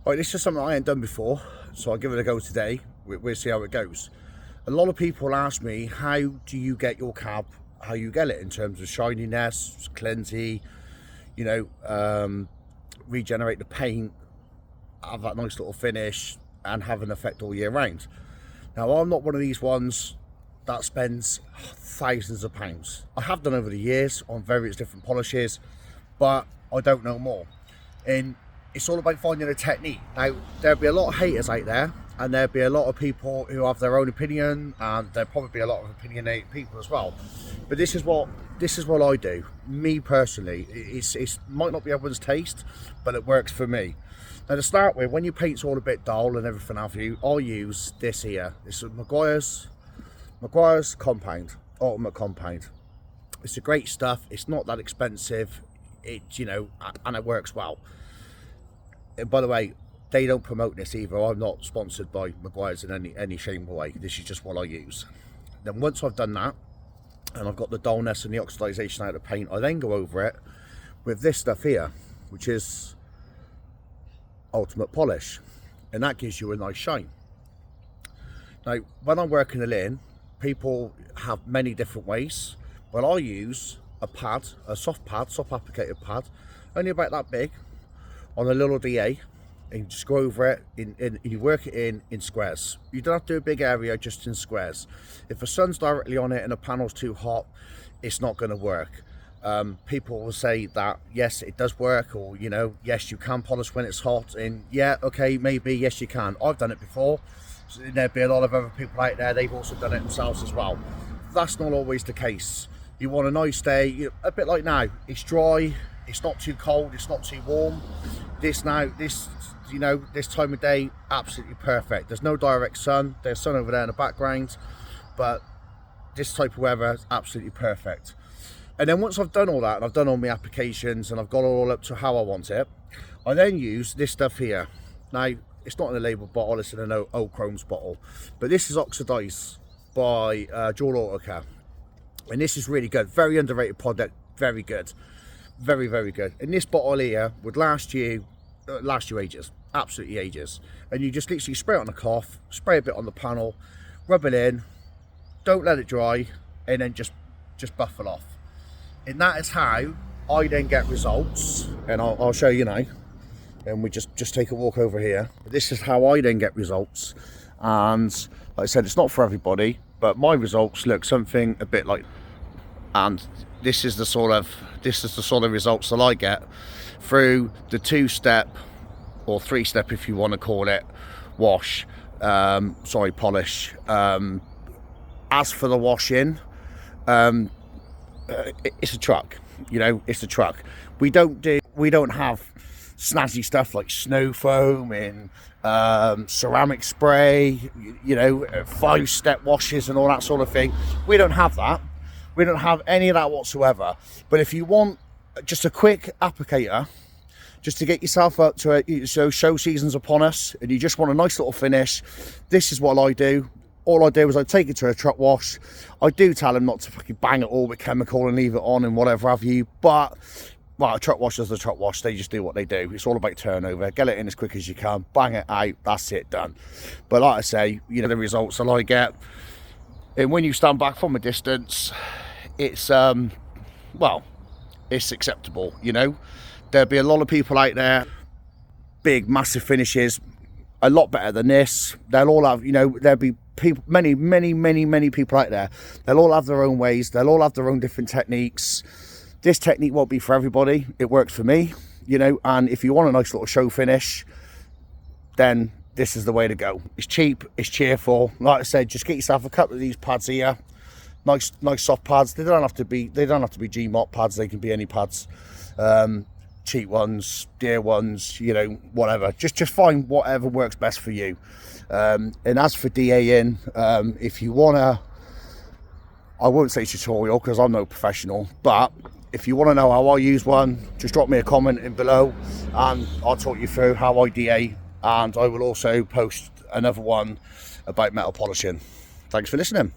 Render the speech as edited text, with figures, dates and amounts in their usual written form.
Right, this is something I ain't done before, so I'll give it a go today. We'll see how it goes. A lot of people ask me, how do you get your cab, how you get it in terms of shininess, cleansy, regenerate the paint, have that nice little finish and have an effect all year round. Now, I'm not one of these ones that spends thousands of pounds. I have done over the years on various different polishes, but I don't know more. And it's all about finding a technique. Now, there'll be a lot of haters out there, and there'll be a lot of people who have their own opinion, and there'll probably be a lot of opinionated people as well. But this is what I do. Me personally, it might not be everyone's taste, but it works for me. Now, to start with, when your paint's all a bit dull and everything have you, I'll use this here. It's a meguiars compound, ultimate compound. It's a great stuff. It's not that expensive. And it works well. And by the way, they don't promote this either. I'm not sponsored by meguiars in any shape or way. This is just what I use. Then once I've done that, and I've got the dullness and the oxidization out of the paint, I then go over it with this stuff here, which is ultimate polish, and that gives you a nice shine. Now, when I'm working a lane, people have many different ways, but I use a soft applicated pad, only about that big, on a little DA, and just go over it and you work it in squares. You don't have to do a big area, just in squares. If the sun's directly on it and the panel's too hot, it's not going to work. People will say that yes, it does work, or yes, you can polish when it's hot, and yeah, okay, maybe yes, you can. I've done it before. So there'd be a lot of other people out there, they've also done it themselves as well. That's not always the case. You want a nice day, a bit like now. It's dry, it's not too cold, it's not too warm. This time of day, absolutely perfect. There's no direct sun. There's sun over there in the background, but this type of weather is absolutely perfect. And then once I've done all that, and I've done all my applications, and I've got it all up to how I want it, I then use this stuff here. Now, it's not in a label bottle, it's in an old Chrome's bottle, but this is oxidized by Dual Autocare, and this is really good. Very underrated product, very good, very, very good. And this bottle here would last you ages, absolutely ages. And you just literally spray it on the cloth, spray a bit on the panel, rub it in, don't let it dry, and then just buff it off. And that is how I then get results, and I'll show you now. And we just take a walk over here. This is how I then get results, and like I said, it's not for everybody, but my results look something a bit like, and this is the sort of results that I get through the 2-step or 3-step, if you want to call it, polish. As for the washing, it's a truck. It's a truck. We don't have snazzy stuff like snow foam and ceramic spray, 5-step washes and all that sort of thing. We don't have that. We don't have any of that whatsoever. But if you want just a quick applicator, just to get yourself up to it, so show season's upon us, and you just want a nice little finish, this is what I do. All I do is I take it to a truck wash. I do tell them not to fucking bang it all with chemical and leave it on and whatever have you, but well, a truck wash is a truck wash. They just do what they do. It's all about turnover. Get it in as quick as you can, bang it out, that's it, done. But like I say, the results that I get, and when you stand back from a distance, it's it's acceptable. There'll be a lot of people out there, big massive finishes, a lot better than this. They'll all have, there'll be people, many people out there. They'll all have their own ways, they'll all have their own different techniques. This technique won't be for everybody. It works for me, and if you want a nice little show finish, then this is the way to go. It's cheap, it's cheerful. Like I said, just get yourself a couple of these pads here. Nice soft pads. They don't have to be G-Mop pads. They can be any pads. Cheap ones, dear ones, whatever. Just find whatever works best for you. And as for DAing, if you wanna, I won't say tutorial because I'm no professional, but if you want to know how I use one, just drop me a comment in below and I'll talk you through how I DA, and I will also post another one about metal polishing. Thanks for listening.